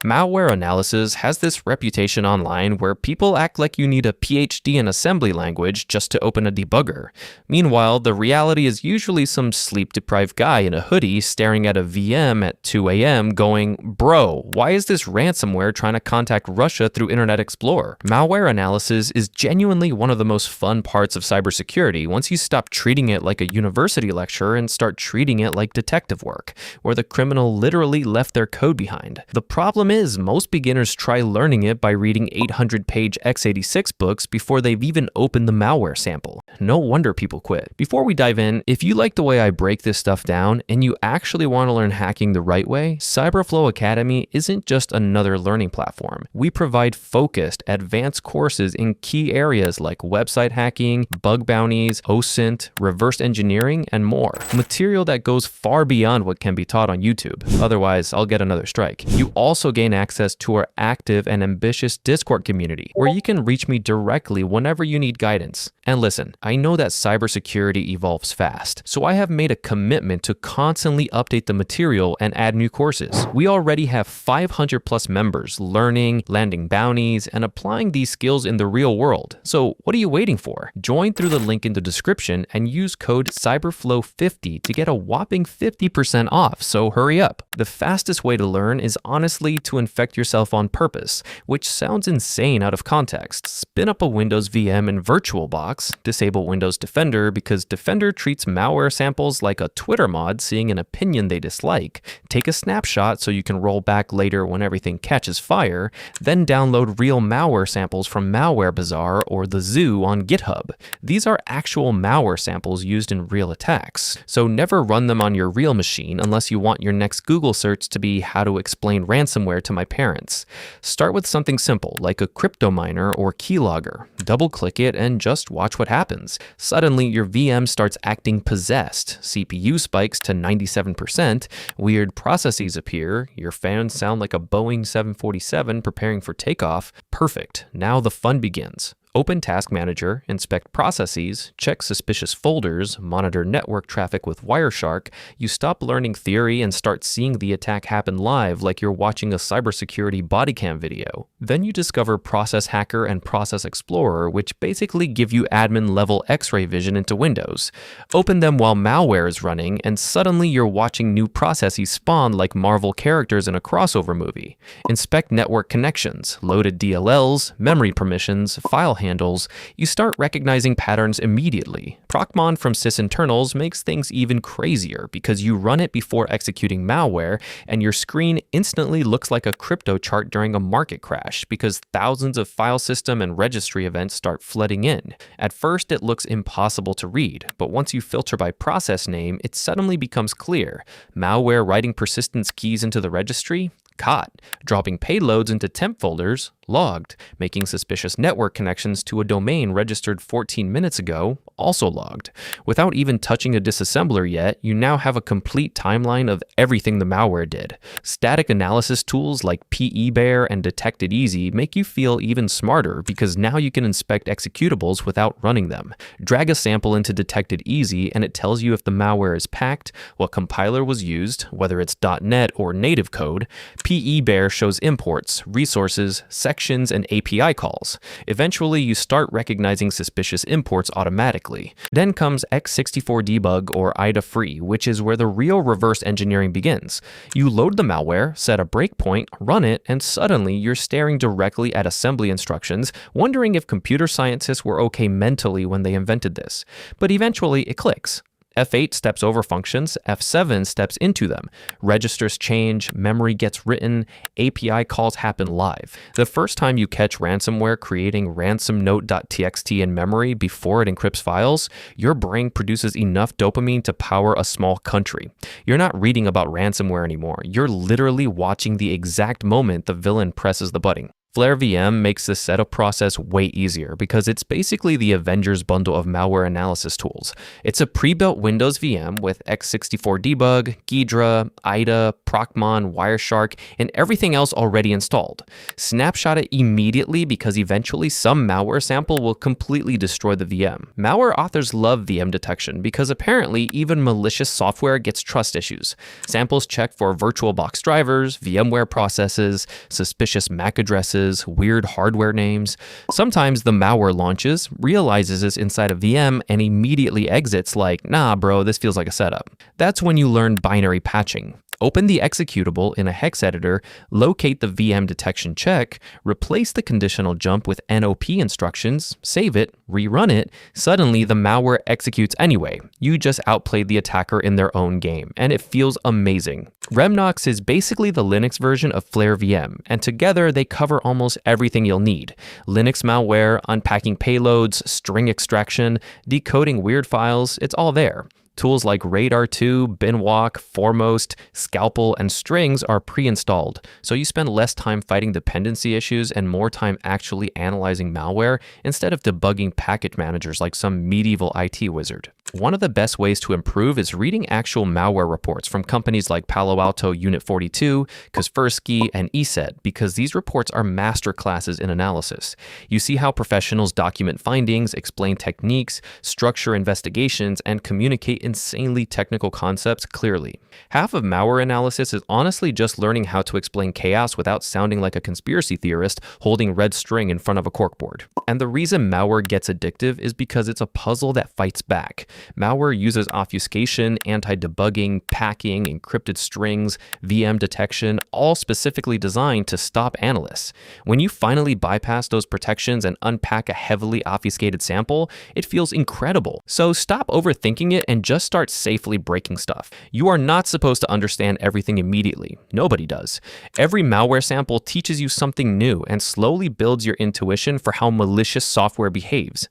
Malware analysis has this reputation online where people act like you need a PhD in assembly language just to open a debugger. Meanwhile, the reality is usually some sleep-deprived guy in a hoodie staring at a VM at 2 a.m. going, "Bro, why is this ransomware trying to contact Russia through Internet Explorer?" Malware analysis is genuinely one of the most fun parts of cybersecurity once you stop treating it like a university lecture and start treating it like detective work, where the criminal literally left their code behind. The problem is most beginners try learning it by reading 800-page x86 books before they've even opened the malware sample. No wonder people quit. Before we dive in, if you like the way I break this stuff down and you actually want to learn hacking the right way, Cyberflow Academy isn't just another learning platform. We provide focused, advanced courses in key areas like website hacking, bug bounties, OSINT, reverse engineering, and more. Material that goes far beyond what can be taught on YouTube. Otherwise, I'll get another strike. You also gain access to our active and ambitious Discord community, where you can reach me directly whenever you need guidance. And listen, I know that cybersecurity evolves fast, so I have made a commitment to constantly update the material and add new courses. We already have 500 plus members learning, landing bounties, and applying these skills in the real world. So what are you waiting for? Join through the link in the description and use code Cyberflow50 to get a whopping 50% off, so hurry up. The fastest way to learn is honestly to infect yourself on purpose, which sounds insane out of context. Spin up a Windows VM in VirtualBox, disable Windows Defender because Defender treats malware samples like a Twitter mod seeing an opinion they dislike, take a snapshot so you can roll back later when everything catches fire, then download real malware samples from Malware Bazaar or the Zoo on GitHub. These are actual malware samples used in real attacks, so never run them on your real machine unless you want your next Google search to be how to explain ransomware to my parents. Start with something simple like a cryptominer or keylogger. Double-click it and just watch what happens. Suddenly, your VM starts acting possessed. CPU spikes to 97%, weird processes appear, your fans sound like a Boeing 747 preparing for takeoff. Perfect. Now the fun begins. Open Task Manager, inspect processes, check suspicious folders, monitor network traffic with Wireshark. You stop learning theory and start seeing the attack happen live like you're watching a cybersecurity bodycam video. Then you discover Process Hacker and Process Explorer, which basically give you admin-level X-ray vision into Windows. Open them while malware is running, and suddenly you're watching new processes spawn like Marvel characters in a crossover movie. Inspect network connections, loaded DLLs, memory permissions, file handles. You start recognizing patterns immediately. ProcMon from sysinternals makes things even crazier because you run it before executing malware and your screen instantly looks like a crypto chart during a market crash because thousands of file system and registry events start flooding in. At first, it looks impossible to read, but once you filter by process name, it suddenly becomes clear. Malware writing persistence keys into the registry? Caught. Dropping payloads into temp folders? Logged. Making suspicious network connections to a domain registered 14 minutes ago? Also logged. Without even touching a disassembler yet, you now have a complete timeline of everything the malware did. Static analysis tools like PEBear and Detected Easy make you feel even smarter because now you can inspect executables without running them. Drag a sample into Detected Easy and it tells you if the malware is packed, what compiler was used, whether it's .NET or native code. PEBear shows imports, resources, sections, and API calls. Eventually, you start recognizing suspicious imports automatically. Then comes x64debug or IDA-free, which is where the real reverse engineering begins. You load the malware, set a breakpoint, run it, and suddenly you're staring directly at assembly instructions, wondering if computer scientists were okay mentally when they invented this. But eventually, it clicks. F8 steps over functions, F7 steps into them. Registers change, memory gets written, API calls happen live. The first time you catch ransomware creating ransomnote.txt in memory before it encrypts files, your brain produces enough dopamine to power a small country. You're not reading about ransomware anymore. You're literally watching the exact moment the villain presses the button. Flare VM makes the setup process way easier because it's basically the Avengers bundle of malware analysis tools. It's a pre-built Windows VM with x64 debug, Ghidra, IDA, ProcMon, Wireshark, and everything else already installed. Snapshot it immediately because eventually some malware sample will completely destroy the VM. Malware authors love VM detection because apparently even malicious software gets trust issues. Samples check for VirtualBox drivers, VMware processes, suspicious MAC addresses, weird hardware names. Sometimes the malware launches, realizes it's inside a VM, and immediately exits like, nah bro, this feels like a setup. That's when you learn binary patching. Open the executable in a hex editor, locate the VM detection check, replace the conditional jump with NOP instructions, save it, rerun it. Suddenly the malware executes anyway. You just outplayed the attacker in their own game, and it feels amazing. REMnux is basically the Linux version of Flare VM, and together they cover almost everything you'll need. Linux malware, unpacking payloads, string extraction, decoding weird files, it's all there. Tools like Radar2, Binwalk, Foremost, Scalpel, and Strings are pre-installed, so you spend less time fighting dependency issues and more time actually analyzing malware instead of debugging package managers like some medieval IT wizard. One of the best ways to improve is reading actual malware reports from companies like Palo Alto Unit 42, Kaspersky, and ESET, because these reports are master classes in analysis. You see how professionals document findings, explain techniques, structure investigations, and communicate insanely technical concepts clearly. Half of malware analysis is honestly just learning how to explain chaos without sounding like a conspiracy theorist holding red string in front of a corkboard. And the reason malware gets addictive is because it's a puzzle that fights back. Malware uses obfuscation, anti-debugging, packing, encrypted strings, VM detection, all specifically designed to stop analysts. When you finally bypass those protections and unpack a heavily obfuscated sample, it feels incredible. So stop overthinking it and just start safely breaking stuff. You are not supposed to understand everything immediately. Nobody does. Every malware sample teaches you something new and slowly builds your intuition for how malicious software behaves.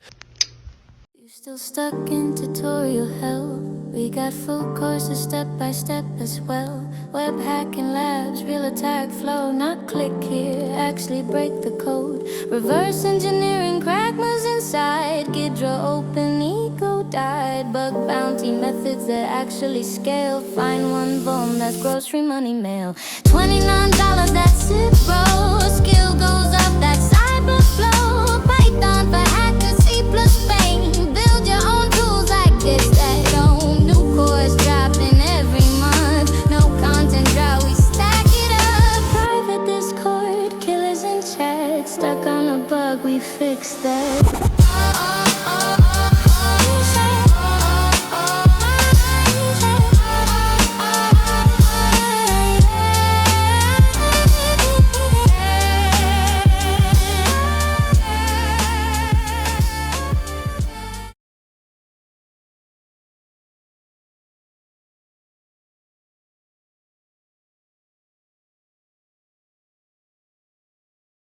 Still stuck in tutorial hell. We got full courses step by step as well. Web hacking labs, real attack flow. Not click here, actually break the code. Reverse engineering, crack moves inside. Ghidra open, ego died. Bug bounty methods that actually scale. Find one vuln, that's grocery money mail. $29, that's it bro. Skill goes up, that's Cyberflow. Python for hackers, C plus Paint. Dropping every month, no content drought, we stack it up. Private Discord, killers in chat, stuck on a bug, we fixed that.